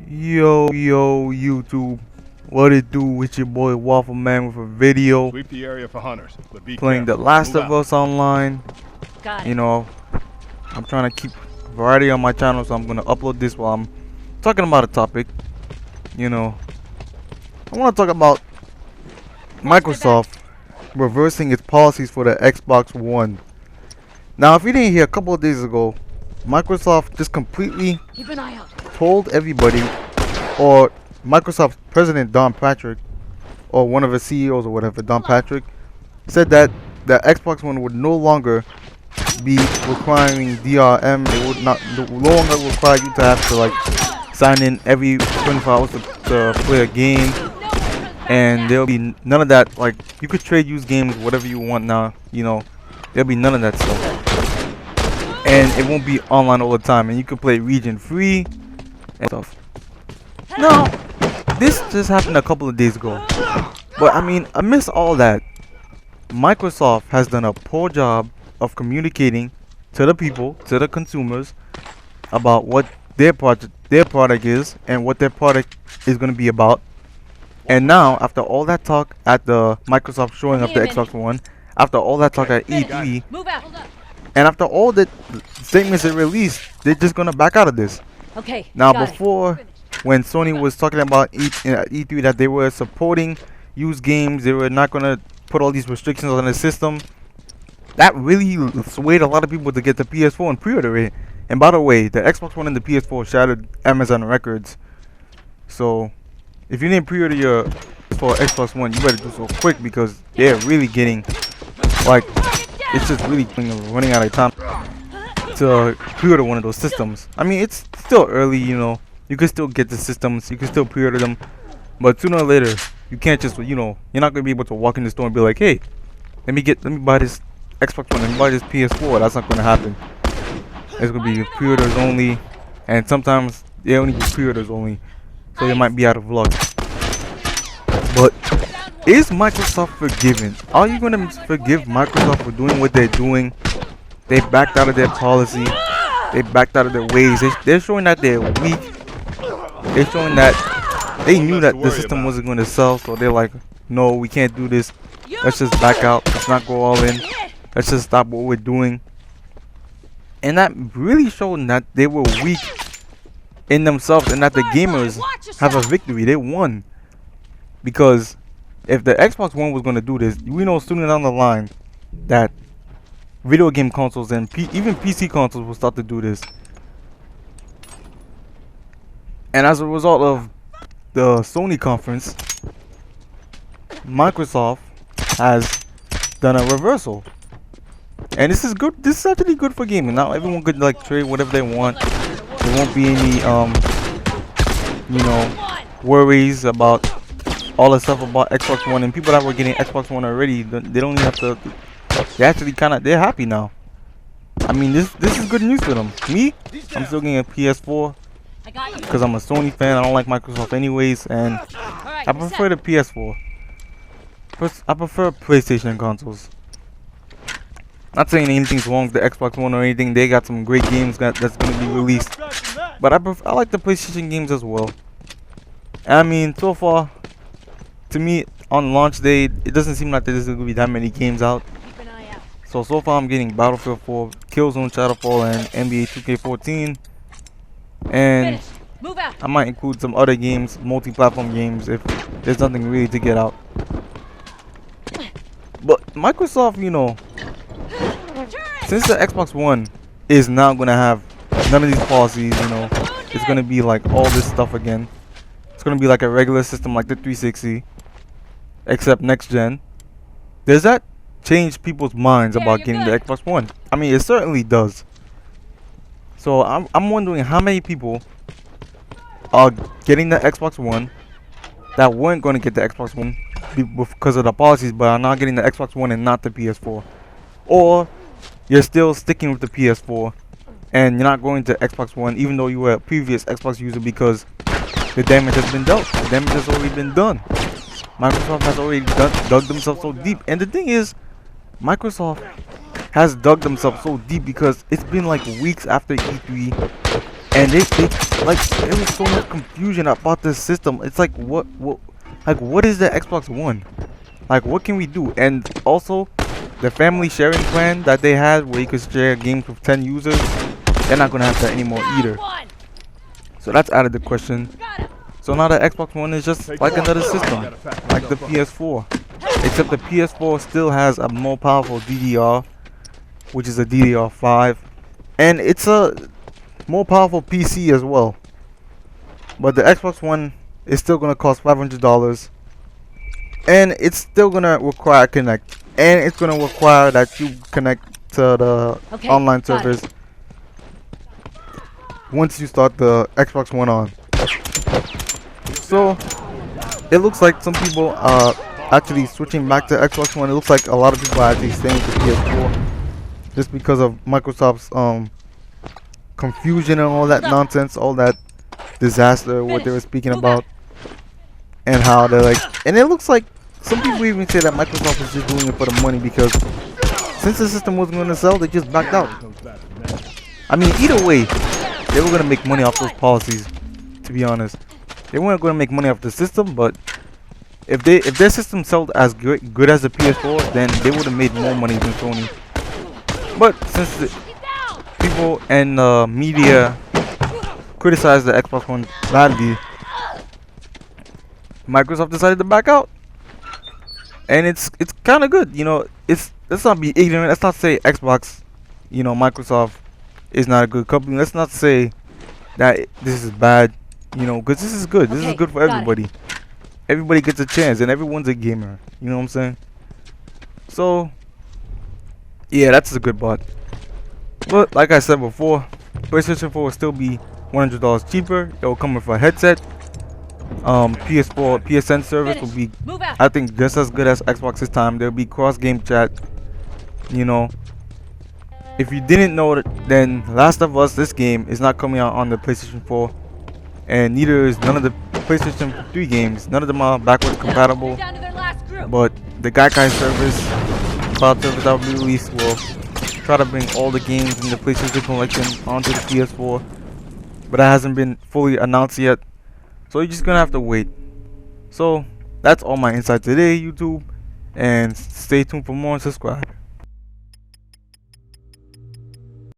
Yo, YouTube. What it do? It's your boy Waffle Man with a video Sweep the area for hunters, but be playing The careful. Last Move of out. Us online. Got it. You know, I'm trying to keep variety on my channel, so I'm gonna upload this while I'm talking about a topic. You know, I want to talk about Microsoft reversing its policies for the Xbox One. Now, if you didn't hear, a couple of days ago, Microsoft just completely Keep an eye out. told everybody, or Microsoft president Don Patrick, or one of the CEOs or whatever, Don Patrick, said that the Xbox One would no longer be requiring DRM. It would no longer require you to have to like sign in every 24 hours to play a game, and there'll be none of that. Like, you could trade use games whatever you want now. You know, there'll be none of that stuff, and it won't be online all the time, and you can play region free and stuff. No, this just happened a couple of days ago, but I mean, amidst all that, Microsoft has done a poor job of communicating to the people, to the consumers, about what their product is and what their product is going to be about. And now, after all that talk at the Microsoft showing up the Xbox One, after all that talk at E3, Move out. and after all the statements they released, they're just going to back out of this. Okay. Now, got it. before, when Sony was talking about E3 that they were supporting used games, they were not going to put all these restrictions on the system, that really swayed a lot of people to get the PS4 and pre-order it. And by the way, the Xbox One and the PS4 shattered Amazon records. So, if you didn't pre-order your for Xbox One, you better do so quick, because they're really getting, like, it's just really running out of time to pre-order one of those systems. I mean, it's still early, you know. You can still get the systems, you can still pre-order them, but sooner or later, you can't just, you know, you're not gonna be able to walk in the store and be like, hey, let me buy this Xbox One, let me buy this PS4. That's not gonna happen. It's gonna be pre-orders only, and sometimes they only do pre-orders only, so they might be out of luck. But is Microsoft forgiven? Are you gonna forgive Microsoft for doing what they're doing? They backed out of their policy. They backed out of their ways. They're showing that they're weak. They're showing that they knew that the system wasn't going to sell, so they're like, no, we can't do this. Let's just back out. Let's not go all in. Let's just stop what we're doing. And that really showed that they were weak in themselves, and that the gamers have a victory. They won. Because if the Xbox One was going to do this, we know sooner down the line that video game consoles and even PC consoles will start to do this. And as a result of the Sony conference, Microsoft has done a reversal. And this is good. This is actually good for gaming. Now everyone could like trade whatever they want. There won't be any you know, worries about all the stuff about Xbox One. And people that were getting Xbox One already, they don't even have to. They actually they're happy now. I mean, this is good news for them. Me, I'm still getting a PS4 because I'm a Sony fan. I don't like Microsoft anyways, and I prefer the PS4. I prefer PlayStation consoles. Not saying anything's wrong with the Xbox One or anything. They got some great games that's going to be released, but I like the PlayStation games as well. And I mean, so far, to me, on launch day, it doesn't seem like there's going to be that many games out. So far I'm getting Battlefield 4, Killzone Shadowfall, and NBA 2K14. And I might include some other games, multi-platform games, if there's nothing really to get out. But Microsoft, you know, since the Xbox One is now going to have none of these policies, you know, it's going to be like all this stuff again. It's going to be like a regular system like the 360, except next gen. Does that change people's minds about getting the Xbox One? I mean, it certainly does. So I'm wondering how many people are getting the Xbox One that weren't going to get the Xbox One because of the policies, but are now getting the Xbox One and not the PS4. Or you're still sticking with the PS4 and you're not going to Xbox One even though you were a previous Xbox user, because the damage has been dealt. The damage has already been done. Microsoft has already dug themselves so deep. And the thing is, Microsoft has dug themselves so deep because it's been like weeks after E3, and like there was so much confusion about this system. It's like what is the Xbox One? Like what can we do? And also the family sharing plan that they had where you could share games with 10 users, they're not gonna have that anymore either. So that's out of the question. So now the Xbox One is just like another system, like the PS4. Except the PS4 still has a more powerful DDR, which is a DDR5. And it's a more powerful PC as well. But the Xbox One is still gonna cost $500. And it's still gonna require Connect. And it's gonna require that you connect to the online servers once you start the Xbox One on. So it looks like some people are actually switching back to Xbox One. It looks like a lot of people are actually staying with the PS4 just because of Microsoft's confusion and all that nonsense, all that disaster, what they were speaking about, and how they're like. And it looks like some people even say that Microsoft is just doing it for the money because since the system wasn't going to sell, they just backed out. I mean, either way, they were going to make money off those policies. To be honest, they weren't going to make money off the system, but if their system sold as good as the PS4, then they would have made more money than Sony. But since the people and media criticized the Xbox One badly, Microsoft decided to back out, and it's kind of good, you know. Let's not be ignorant. Let's not say Xbox, you know, Microsoft is not a good company. Let's not say that this is bad, you know, because this is good. This is good for everybody. Everybody gets a chance, and everyone's a gamer. You know what I'm saying? So, yeah, that's a good bot. But like I said before, PlayStation 4 will still be $100 cheaper. It will come with a headset. PS4 PSN service will be, I think, just as good as Xbox this time. There'll be cross-game chat. You know, if you didn't know that, then Last of Us, this game, is not coming out on the PlayStation 4, and neither is none of the PlayStation 3 games. None of them are backwards compatible. But the Gaikai service, cloud service that will be released, will try to bring all the games in the PlayStation collection onto the PS4. But that hasn't been fully announced yet, so you're just gonna have to wait. So that's all my insight today, YouTube, and stay tuned for more and subscribe.